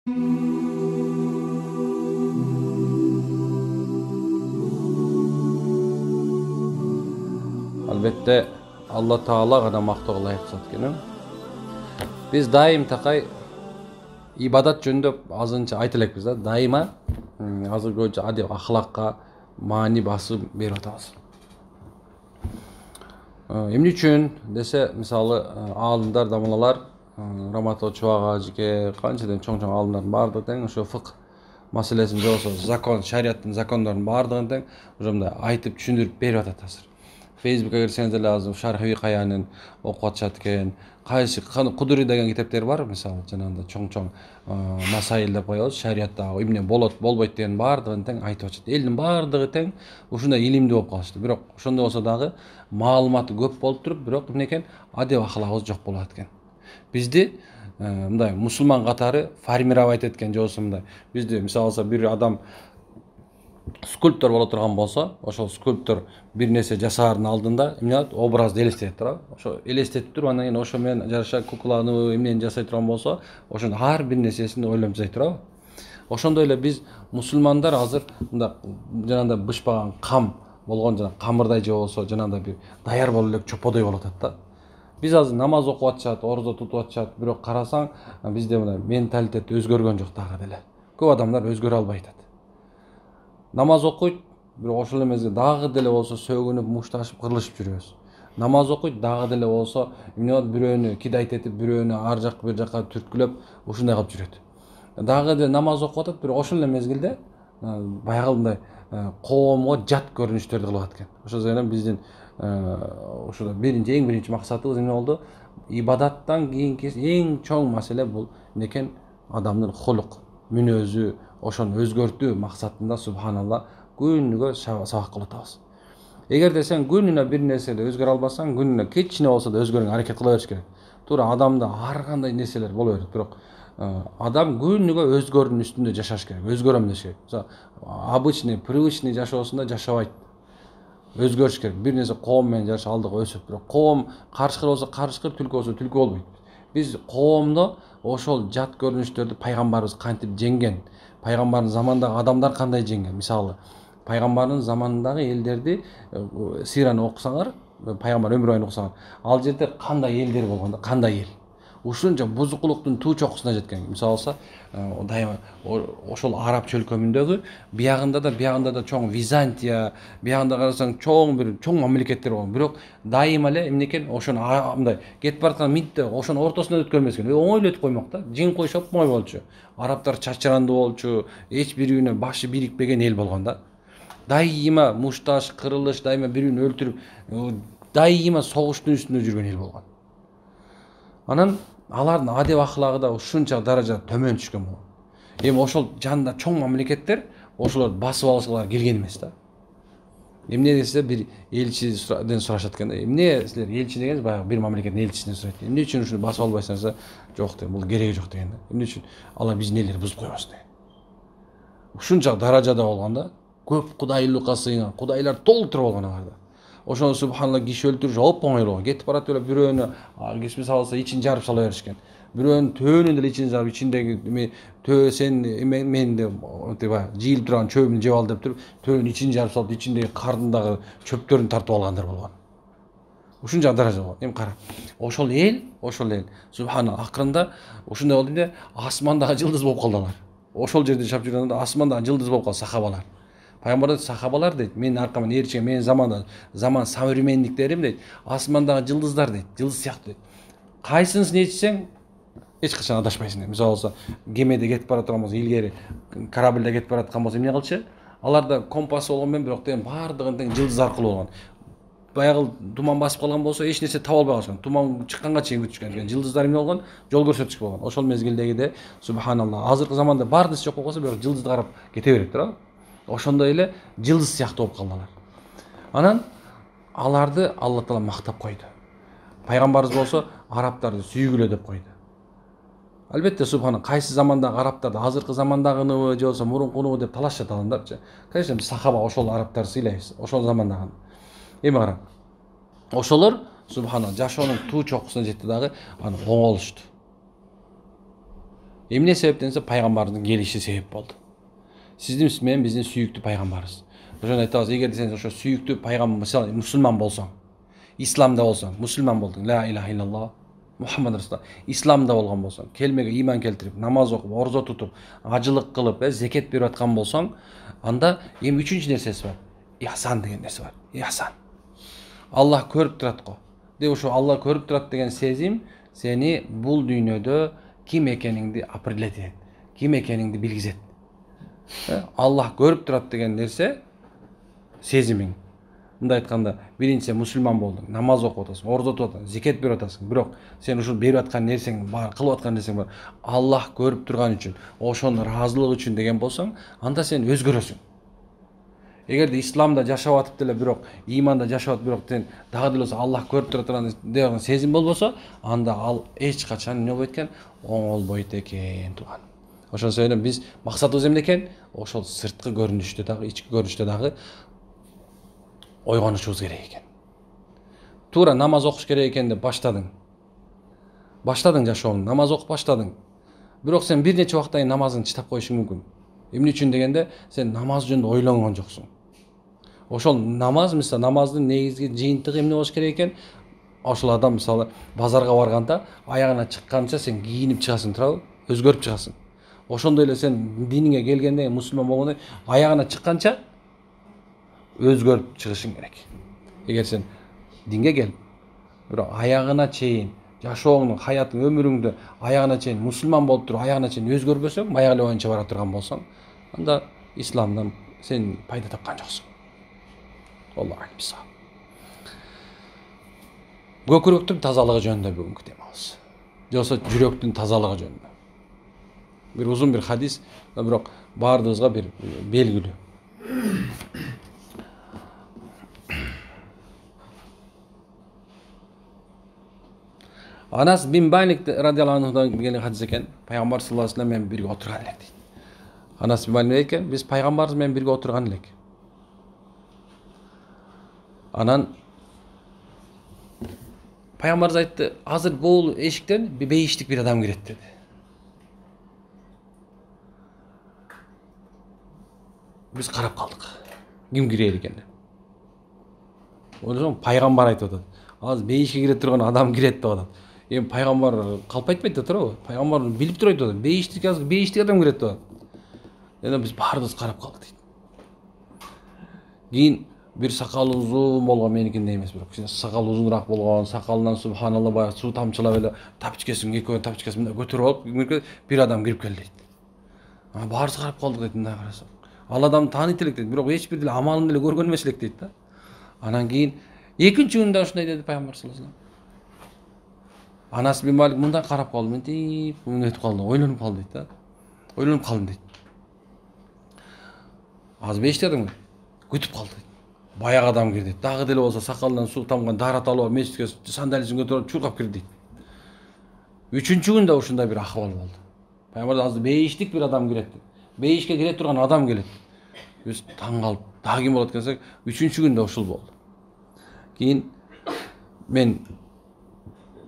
Albatta Alloh taolo gana maqtovga loyiq zot ekan. Biz doim taqay ibodat jönünde azınca aytılak biz daima hozirgi adab axloqqa ma'ni basib berib o'tamiz. Emne üçün dese misалы alimlar damlalar Ramato Çuagajike qanchadan çoğ alimlar bardı deň şu fıkh masalesinde olsa zakon şeriattın zakonlarının bardığını deň ojomda aytıp düşündürüp berip atat hazır. Facebook'a girseniz lazım Şarhi Kayanın okuatjatken qaysi Kuduri degan kitaplar var misалы janagında çoğ masail dep koyabız şeriattagı emne bolot bolboyt degan bardыгын teň aytyp atjat. Elin bardыгы teň ушундай ilimli bolup kalıştı. Birok ошондой bolsa dagı maalumaty köp bolup turup birok emneken adab ahlagыбыз жок болуп atken. Bizdi мындай musulman katары formirovать etken же болсо мындай bizdi misal alsa bir adam skulptor bola turgan bolsa, ошол skulptor bir nese jasаардын алдында эмне образды элестетип турат. Ошо элестетип туруп андан кийин ошо менен жараша кукланы эмнени жасай турган болсо, ошонун ар бир нерсесин ойлоп жасай турат. Ошондой эле биз мусулмандар азыр мындай жанагындай бышпаган кам болгон жана камырдай же болсо жанагындай бир даяр болуп элек чоподой болуп атат да. Biz azı namaz okup atacak, oruza tutup atacak, birok karasan bizde mындай mentalitet özgörgön жок дагы деле. Көп адамдар өзгөрө албай атат. Namaz okuyt, bir ошол эмеси дагы деле болсо сөгүнүп, мушташып, кырылышып жүрөбүз. Namaz okuyt, дагы деле болсо эмне бирөөнү кидайт этип, бирөөнү ар жак бир жака түрткүлөп, ушундай кылып жүрөт. Дагы деле намаз окуп атат, бир ошол эле мезгилде баягы мындай коомго жат көрүнүштөрдү кылып аткан. Ошол себептен биздин ошол эң биринчи максатыбыз эмне болду? Ибадаттан кийинки эң чоң маселе бул некен адамдын хулук, мүнөзү, ошону өзгөртүү максатында субханалла күнүгө сабак кылып атабыз. Эгерде сен күнүнө бир нерседе өзгөрө албасаң, күнүнө кичине болсо да өзгөрүүгө аракет кыла бериш керек. Туура адамда ар кандай нерселер боло берет, бирок адам күнүгө өзгөрүүнүн үстүндө жашаш керек, өзгөрөм деш керек. Обычный, привычный жашоосунда жашабайт. Өзгөрүш керек. Бир нерсе коом менен жашап алдыга өсүп, бирок коом карышкыр болсо карышкыр, түлкү болсо түлкү болбойт. Биз коомдо ошол жат көрүнүштөрдү пайгамбарыбыз кантип жеңген, пайгамбардын заманындагы адамдар кандай жеңген. Мисалы, пайгамбардын заманындагы элдерди сираны окусаңар, пайгамбар өмүрбайын окусаңар, ал жерде кандай элдер болгон да, кандай эл. Ушунча бузукулуктун туу чокусуна жеткен. Мисалы алса, дайыма ошол араб чөлкөмүндөгү биягында да чоң Византия, биягында карасаң чоң мамлекеттер болгон. Бирок дайыма эле эмнекен ошону мындай кетип бараткан митте ошонун ортосунан өткөн эмес экен. Оңой эле өтүп коймок да. Жин койшоп оңой болчу. Арабтар чачыранды болчу, эч бирүүнө башы бирикпеген эл болгон да. Дайыма мушташ, кырылыш, дайыма бирүүнү өлтүрүп, дайыма согуштун үстүндө жүргөн эл болгон. Анан алардын адеп ахлагы да ушунча даражада төмөн түшкөн болгон. Эми ошол жанында чоң мамлекеттер ошолор басып алышкыла келген эмес да. Эмне десе бир элчиден сурашат экен да. Эмне силер элчи дегенсиз баягы бир мамлекеттин элчисине сурайт. Эмне үчүн ушуну басып албайсыңар? Жок деген, бул кереги жок деген да. Эмне үчүн алар биздин элдерди бузуп койбосун деген. Ушунча даражада болгон да. Көп кудайлыкка сыйган, кудайлар толтуруп болгон аларда. Ошону субханалла киши өлтүрүш оп оңой болгон. Кетип барат эле бирөөнү киши салса ичин жарып сала беришкен. Бирөөнүн төөнүн деле ичин жарып, ичиндеги төө сен мен деп жыйылып турган чөбүн жеп ал деп туруп, төөнүн ичин жарып салып, ичиндеги кардындагы чөптөрүн тартып алгандар болгон. Ушунча даража болгон. Эми кара. Ошол эл субханалла акырында ушундай болду эмне? Асмандагы жылдыз болуп калдылар. Ошол жерде жашап жүргөндө асмандагы жылдыз болуп калды сахабалар. Пайгамбар сахабалар дейт, менин аркаман ээрчиген, менин заман современниктерим дейт, асмандагы жылдыздар дейт, жылдыз сыяктуу дейт. Кайсынысын ээрчисең, эч качан адашпайсың дейт. Мисалы болсо, кемеде кетип бара турган болсо, илгери корабльде кетип бараткан болсо эмне кылчу? Аларда компас болгон менен бирок тең бардыгын тең жылдыз аркылуу болгон. Баягы туман басып калган болсо, эч нерсе таба албай калышкан. Туман чыкканга чейин күтүшкөн. Жылдыздар эмне болгон? Жол көрсөтүчү болгон. Ошол мезгилдегиде субханалла. Азыркы заманда бар нерсе жок болуп калса, бирок жылдызды карап кете берет туурабы? Ошондой эле жылдыз сыяктуу болуп калдылар. Анан аларды Алла таала мактап койду. Пайгамбарыбыз болсо арабтарды сүйгүлө деп койду. Албетте субхана кайсы замандагы арабтарды азыркы замандагыныбы же болсо мурункунубу деп талашат адамдарчы. Конечно, биз сахаба ошол арабтарды сыйлайбыз. Ошол замандагы. Эми кара. Ошолор субхана жашоонун туу чокусуна жетти дагы аны оңолушту. Эмне себептен десе пайгамбардын келиши себеп болду. Сиздин менен биздин сүйүктүү пайгамбарыбыз. Ошону айтабыз, эгерде сен ошо сүйүктүү пайгамбар, мисалы мусулман болсоң, исламда болсоң, мусулман болдуң, ла илаха иллаллах Мухаммад Расулуллах, исламда болгон болсоң, келмеге иман келтирип, намаз окуп, орзо тутуп, ажылык кылып, зекет берип аткан болсоң, анда эми үчүнчү нерсеси бар. Ихсан деген нерсе бар. Ихсан. Аллах көрүп турат го. Деп ошо Аллах көрүп турат деген сезим сени бул дүйнөдө ким экениңди определять этет, ким экениңди билгизет. Аллах көрүп турат деген нерсе сезимиң. Мындай айтканда, биринчи мусулман болдуң, намаз окуп атасың, орзо тутуп атасың, зекет берип атасың, бирок сен ушул берип аткан нерсең бар, кылып аткан нерсең бар, Аллах көрүп турган үчүн, ошонун ыраазылыгы үчүн деген болсоң, анда сен өзгөрөсүң. Эгерде исламда жашап атып деле, бирок иманда жашап атып, бирок сен дагы деле болсо Аллах көрүп тура турган деген сезим болбосо, анда ал эч качан эмне болбойт экен, оңолбойт экен тууган. Ошон себептен биз максатыбыз эмне экен? Ошол сырткы көрүнүштө дагы, ички көрүнүштө дагы ойгонушубуз керек экен. Туура намаз окуш керек экен деп баштадың жашооңду, намаз окуп баштадың. Бирок сен бир нече убакыттан кийин намазыңды чыдап коюшуң мүмкүн. Эмне үчүн дегенде, сен намаз жөнүндө ойлонгон жоксуң. Ошол намаз, мисалы намаздын негизги жыйынтыгы эмне болуш керек экен? Ошол адам мисалы базарга барганда аягына чыкканча сен кийинип чыгасың, туурабы? Өзгөрүп чыгасың. Ошондой эле сен диниңе келгенде, мусулман болгондо аягына чыкканча өзгөрүп чыгышың керек. Эгер сен динге келип, бирок аягына чейин жашооңду, хаятың, өмүрүңдү аягына чейин мусулман болуп туруп, аягына чейин өзгөрбөсөң, баягы эле боюнча бара турган болсоң, анда исламдан сен пайда тапкан жоксуң. Аллах акбар. Көкүрөктүн тазалыгы жөнүндө бүгүнкү темабыз. Жоксо жүрөктүн тазалыгы жөнүндө. Бир узун бир хадис, бирок баардыгыбызга бир белгилүү. Anas bin Malik radıyallahu anh'dan gelen hadis eken, Peygamber sallallahu aleyhi ve sellem men birge oturgan elek deydi. Anas bin Malik eken, biz Peygamberimiz men birge oturgan elek. Anan Peygamberimiz aytты, hazır bol eşikten bir beyişlik bir adam giret dedi. Biz karap kaldık. Kim girer eken de. Ondan sonra Peygamber aytты. Az beyişke giret turgan adam giret de adam. Эми пайгамбар калп айтпайт да туурабы? Пайгамбар билип туруп айтып атат. Бейиштик адам кирет деп атат. Эми биз баарыбыз карап калдык дейт. Кийин бир сакалы узун болгон, меникиндей эмес, бирок сакалы узунураак болгон, сакалынан субханалла баягы суу тамчылап эле тапочкасын, экөөнүн тапочкасын мындай көтөрүп алып, бир адам кирип келди дейт. Баарыбыз карап калдык дейт, мындай карасак. Ал адамды тааныйт элек дейт, бирок эч бир деле амалын деле көргөн эмес элек дейт да. Анан кийин экинчи күндө ушундай деди Пайгамбар саллаллаху алейхи вассалам. Anas bin Malik мындан карап калды, мынтип өтүп калды, ойлонуп калды дейт да. Ойлонуп калдым дейт. Аз бештедиң, күтүп калды дейт. Баягы адам кирди дейт. Дагы деле болсо сакалынан суу тамган дарат алып мешитке сандалиясын көтөрүп чуркап кирди дейт. Үчүнчү күндө ушундай бир акыбал болду. Пайгамбар азыр бейиштик бир адам кирет дейт. Бейишке кире турган адам келет. Биз таң калып, дагы ким болот десек, үчүнчү күндө ушул болду. Кийин мен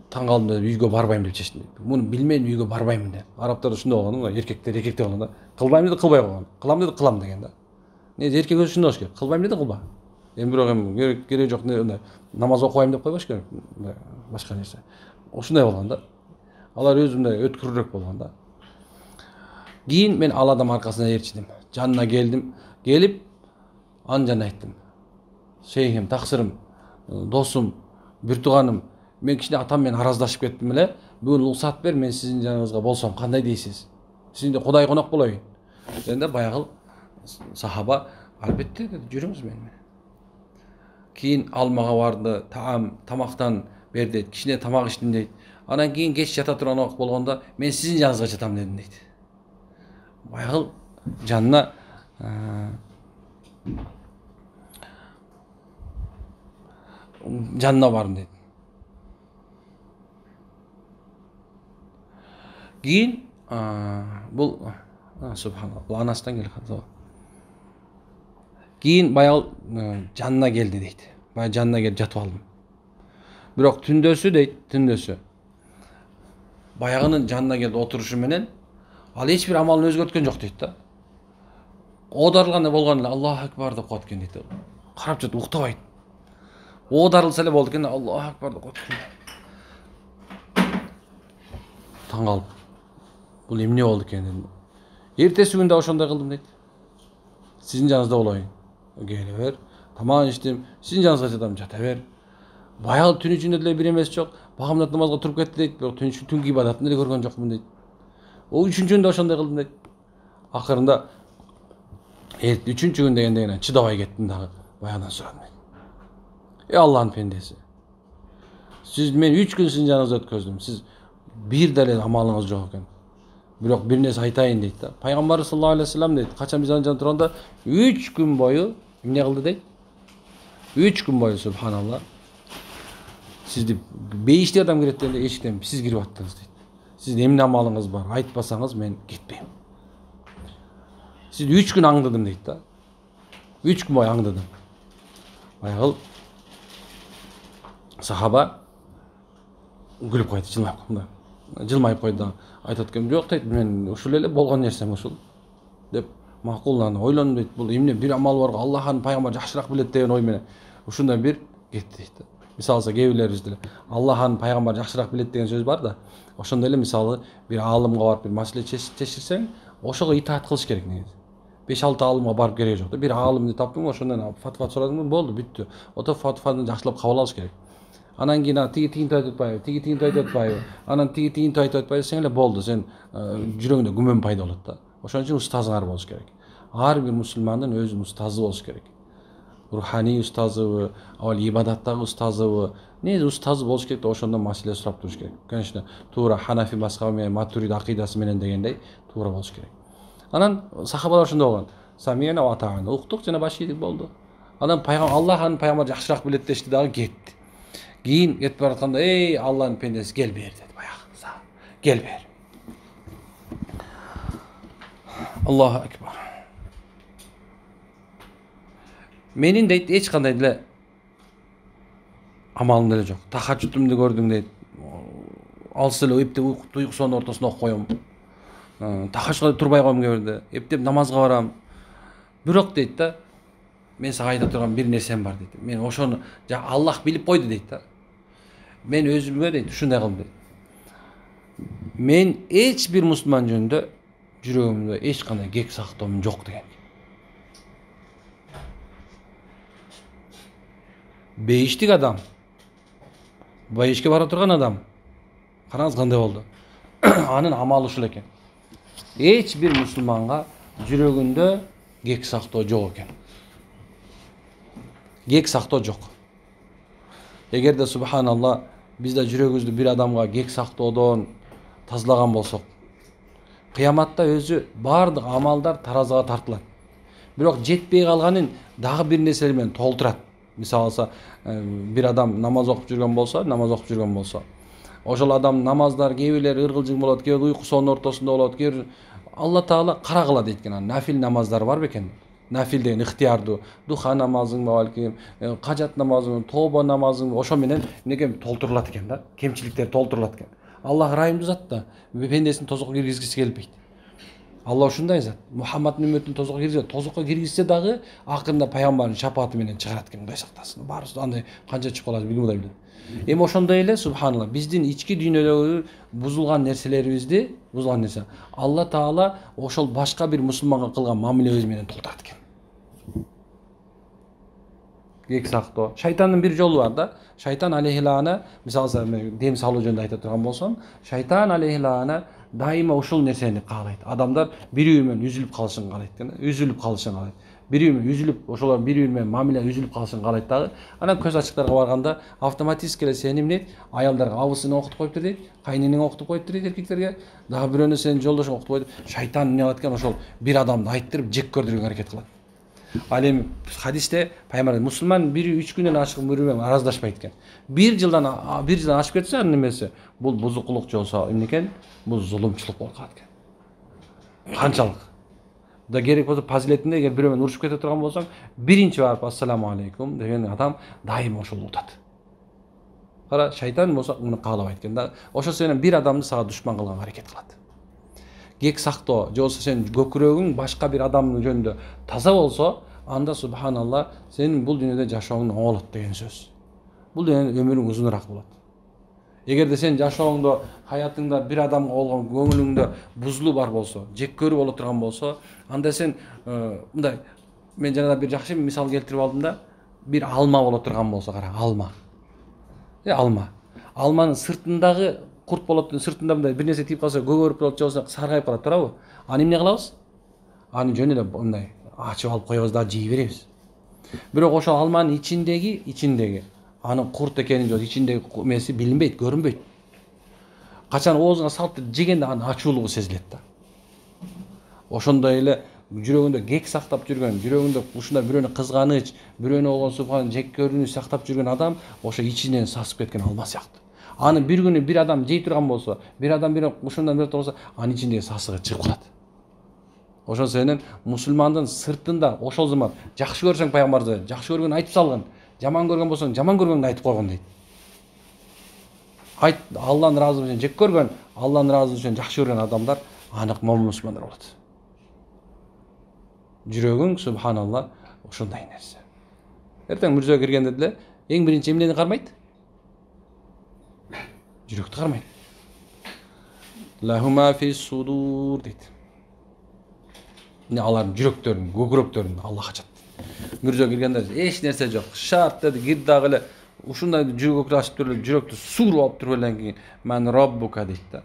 таң калдым деп үйгө барбайм деп чечтим. Муну билмейм, үйгө барбаймын деп. Арабтар ушундай болгон го, эркектер болгон да. Кылбайм деди, кылбай койгон. Кылам деди, кылам деген да. Негизи эркек өзү ушундай болуш керек. Кылбайм деди, кылба. Эми бирок керек жок, намаз окубайм деп койбош керек. Башка нерсе. Ушундай болгон да. Алар өзү мындай өткүрүрөөк болгон да. Кийин мен ал адам аркасына ээрчидим. Жанына келдим. Келип андан айттым. Шейхим, таксырым, досум, бир тууганым, мен кичине атам менен араздашып кеттим эле. Бүгүн уруксат бер, мен сиздин жаныңызга болсом кандай дейсиз? Сизде Кудай конок болоюн. Дегенде баягы сахаба албетте деди, жүрүңүз менен. Кийин алмага барды, тамактан бер дейт, кичине тамак иштим дейт. Анан кийин кеч жата турган убакыт болгондо мен сиздин жаныңызга жатам дедим дейт. Баягы жанына бардым дейт. Кийин бул субханалла, бул анастан келген хат. Кийин баягы жанына келди дейт. Баягы жанына келип жатып алдым. Бирок түндөсү дейт, баягынын жанына келип отурушу менен Ал эч бир амалын өзгөрткөн жок дейт да. Оодарылгандай болгон эле Аллаху акбар деп коет экен дейт. Карап жатып уктабайт. Оодарылса эле болду экен, Аллаху акбар деп коет экен. Таң калып, бул эмне болду экен дедим. Эртеси күндө ошондой кылдым дейт. Сиздин жаныңызда болоюн. Келе бер. Тамак иштим, сиздин жаныңызга жатам, жата бер. Баягы түн ичинде деле бир эмеси жок. Багамдат намазга туруп кетти дейт. Бирок түнкү ибадатын деле көргөн жокмун дейт. О үчүнчү күндө ошондой кылдым дейт. Акырында үчүнчү күн дегенде чыдабай кеттим дагы. Баягыдан сурадым дейт. Аллахын пендеси. Сиз мен 3 күн сиздин жаныңызда өткөздүм. Сиз бир деле амалыңыз жок экен. Бирок бир нерсе айтайын дейт да. Пайгамбар саллаллаху алейхи вассалам дейт. Качан биз анын жанында турганда 3 күн бою эмне кылды дейт? 3 күн бою субханалла. Сизди бейишти адам кирет дегенде эшиктен сиз кирип аттыңыз дейт. Сиздин эмне амалыңыз бар? Айтпасаңыз мен кетпейм. Сизди 3 күн аңдыдым дейт да. 3 күн бою аңдыдым. Баягы сахаба күлүп койду, жылмайып койду. Айтат экен, жок дейт, мен ушул эле болгон нерсем ушул деп макулдан ойлондум дейт. Бул эмне бир амал барго Аллахын пайгамбар жакшыраак билет деген ой менен ушундай бир кетти дейт. Мисалы кээ бирлерибиз деле Аллахын пайгамбар жакшыраак билет деген сөз бар да. Ошондой эле мисалы бир аалымга барып бир маселе чечирсең, ошого итаат кылыш керек негизи. 5-6 аалымга барып кереги жок да. Бир аалымды таптың, ошондон фатва сурадың, болду, бүттү. Ото фатваны жакшылап кабыл алыш керек. Анан кийин тиги тигинти айтып атпайбы, тиги тигинти айтып атпайбы, анан тиги тигинти айтып атпайбы десең эле болду, сен жүрөгүңдө күмөн пайда болот да. Ошон үчүн устазыңар болуш керек. Ар бир мусулмандын өзүнүн устазы болуш керек. Руханий устазыбы, ал ибадаттагы устазыбы, негизи устазы болуш керек да, ошондон маселе сурап туруш керек. Конечно, туура Ханафи мазхабы менен Матурид акыйдасы менен дегендей туура болуш керек. Анан сахабалар ошондой болгон. Самиена ва атаана. Уктук жана баш ийдик болду. Анан пайгамбар Аллахын пайгамбар жакшыраак билет дешти дагы кетти. Кийин кетип баратканда, эй Аллахын пендеси кел бер деди баягы. Кел бер. Аллаху акбар. Менин дейт эч кандай деле амалым деле жок. Тахаджудумду көрдүң дейт. Алыс эле эптеп уйкусунун ортосунда окуп коем. Тахаджудка турбай коем кээ эптеп намазга барам. Бирок дейт да, мен сага айта турган бир нерсем бар дейт. Мен ошону Аллах билип койду дейт да. Мен өзүмгө дейт ушундай кылдым дейт. Мен эч бир мусулман жөнүндө жүрөгүмдө эч кандай кек сактоом жок деген. Бейиштик адам, бейишке бара турган адам, караңыз кандай болду. Анын амалы ушул экен. Эч бир мусулманга жүрөгүндө кек сактоо жок экен. Кек сактоо жок. Эгерде субханалла биз да жүрөгүбүздү бир адамга кек сактоодон тазалаган болсок, кыяматта өзү бардык амалдар таразыга тартылат. Бирок жетпей калганын дагы бир нерселер менен толтурат. Мисалы бир адам намаз окуп жүргөн болсо, ошол адам намаздар кээ бирлери ыргылжың болот, кээ бир уйкусунун ортосунда болот, кээ бир Алла Таала кара кылат дейт экен. Нафил намаздар бар бекен. Нафил деген ыктыярдуу, духа намазың балким, кажат намазың, тоба намазың, ошо менен эмнеге толтурулат экен да, кемчиликтер толтурулат экен. Аллах райымдуу зат да, пендесин тозокко киргизгиси келбейт. Алла ушундай зат. Мухаммаддын үммөтүн тозокко киргизет. Тозокко киргизсе дагы акырында пайгамбардын шапааты менен чыгарат экен. Кудай сактасын. Баарыбыз андай канча чыгып калат билбей билет. Эми ошондой эле субханалла биздин ички дүйнөдөгү бузулган нерселерибизди, бузулган нерсе Алла Таала ошол башка бир мусулманга кылган мамилебиз менен толтурат экен. Кек сактоо. Шайтандын бир жолу бар да. Шайтан алейхилана, мисалы дем салуу жөнүндө айта турган болсом, шайтан алейхилана дайыма ушул нерсени каалайт. Адамдар бири-бири менен үзүлүп калышын каалайт экен. Үзүлүп калышын каалайт. Бири-бири менен үзүлүп, ошолор бири-бири менен мамиле үзүлүп калышын каалайт дагы. Анан көз ачыктарга барганда автоматически эле сени эмне аялдарга абысын окутуп коюптур дейт, кайненең окутуп коюптур дейт эркектерге. Дагы бирөөнү сенин жолдошуң окутуп коюптур. Шайтан эмне кылат экен, ошол бир адамды айттырып жек көрдүргөнгө аракет кылат. Ал эми хадисте пайгамбар мусулман бири 3 күндөн ашык бири менен араздашпайт экен. Бир жылдан ашып кетсе анын немеси бул бузукулук болсо эмне экен? Бул зулумчулук болуп калат экен. Канчалык? Да керек болсо фазилетинде эгер бирөө менен урушуп кете турган болсоң, биринчи барып ассаламу алейкум деген адам дайыма ошол утат. Кара, шайтан болсо муну каалабайт экен да. Ошол менен бир адамды сага душман кылганга аракет кылат. кек сактоо же болбосо сен көкүрөгүң башка бир адамдын жөнүндө таза болсо, анда субханалла сенин бул дүйнөдө жашооң оң болот деген сөз. Бул дүйнөнүн өмүрүң узунураак болот. Эгерде сен жашооңдо, хаятыңда бир адамга болгон көңүлүңдө бузулуу бар болсо, жек көрүү боло турган болсо, анда сен мындай, мен жана бир жакшы мисал келтирип алдым да, бир алма боло турган болсо, кара, алма. Алма. Алманын сыртындагы курт болот, сыртында мындай бир нерсе тип калса, көгөрүп калат, же болбосо саргайып калат, туурабы? Аны эмне кылабыз? Аны жөн эле мындай ачып алып коебуз да жей беребиз. Бирок ошол алманын ичиндеги анын курт экенин же ичиндеги эмеси билинбейт, көрүнбөйт. Качан оозуңа салып жегенде анын ачуулугу сезилет да. Ошондой эле жүрөгүндө кек сактап жүргөн, жүрөгүндө ушундай бирөөнү кызганыч, бирөөнү болгон субхан жек көрүүнү сактап жүргөн адам ошо ичинен сасып кеткен алма сыяктуу. Аны бир күнү бир адам жей турган болсо, бир адам бир ушундан бир болсо, анын ичиндеги сасыгы чыгып калат. Ошо сенин мусулмандын сыртында ошол замат жакшы көрсөң пайгамбарыбыз жакшы көргөн айтып салгын, жаман көргөн болсоң жаман көргөнүңдү айтып койгон дейт. Айт, Алланын ыраазылыгы үчүн жек көргөн, Алланын ыраазылыгы үчүн жакшы көргөн адамдар анык момун мусулмандар болот. Жүрөгүң субханалла ушундай нерсе. Эртең мүрзөгө киргенде деле эң биринчи эмнени кармайт? Жүрөктү кармайт. Лахума фис судур дейт. Алардын жүрөктөрүн, көкүрөктөрүн Аллах ачат. Мүрзөгө киргенде эч нерсе жок. Шарт деди, кир дагы эле ушундай жүрөктү ачып туруп, жүрөктү сууруп алып туруп элен кийин мен роббука дейт да.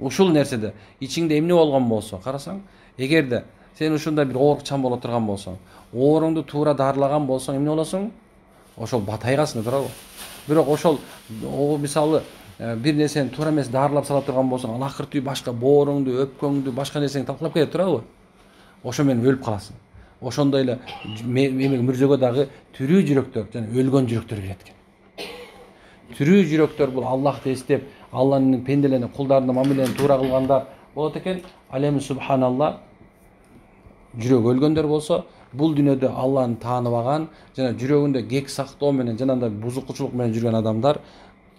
Ушул нерседе ичиңде эмне болгон болсо, карасаң, эгерде сен ушундай бир оорукчан боло турган болсоң, ооруңду туура дарылаган болсоң, эмне болосуң? Ошол батайгасың, туурабы? Бирок ошол мисалы бир нерсени туура эмес дарылап сала турган болсоң, ал акыртыы башка бооруңду, өпкөңдү, башка нерсени талкалап кетет, туурабы? Ошо менен өлүп каласың. Ошондой эле мүрзөгө дагы тирүү жүрөктөр жана өлгөн жүрөктөр кирет экен. Тирүү жүрөктөр бул Аллахты эстеп, Алланын пенделерine, кулдарына мамилени туура кылгандар болот экен. Ал эми субханалла жүрөк өлгөндөр болсо, бул дүйнөдө Алланы тааныбаган жана жүрөгүндө кек сактоо менен жанагындай бузукчулук менен жүргөн адамдар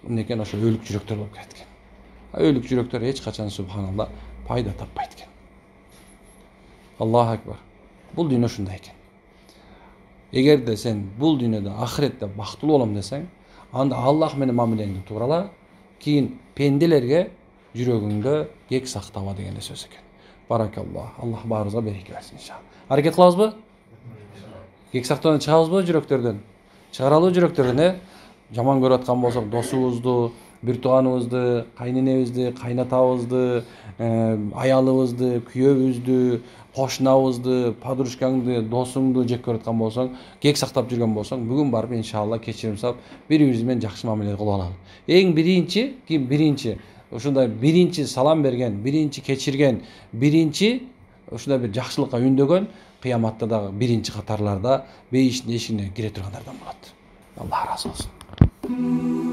эмнекен ошо өлүк жүрөктөр болуп кетет экен. Өлүк жүрөктөр эч качан субханалла пайда таппайт экен. Аллаху акбар. Бул дүйнө ушундай экен. Эгерде сен бул дүйнөдө ахиретте бактылуу болом десең, анда Аллах менен мамилеңди туурала, кийин пенделерге жүрөгүңдө кек сактаба деген сөз экен. Баракаллах. Аллах баарыбызга береке берсин иншалла. Аракет кылабызбы? Кек сактоодан чыгабызбы жүрөктөрдөн? Чыгаралуу жүрөктөрдөн, жаман көрүп аткан болсок, досубузду, бир тууганыбызды, кайненебизди, кайнатабызды, аялыбызды, күйөөбүздү, кошунабызды, подружкаңды, досуңду жек көрүп аткан болсоң, кек сактап жүргөн болсоң, бүгүн барып иншалла кечирим салып, бири-бирибиз менен жакшы мамиле кылып алалы. Эң биринчи ушундай биринчи салам берген, биринчи кечирген, биринчи ушундай бир жакшылыкка үндөгөн кыяматта дагы биринчи катарларда бейиштин эшигине кире тургандардан болот. Аллах ыраазы болсун.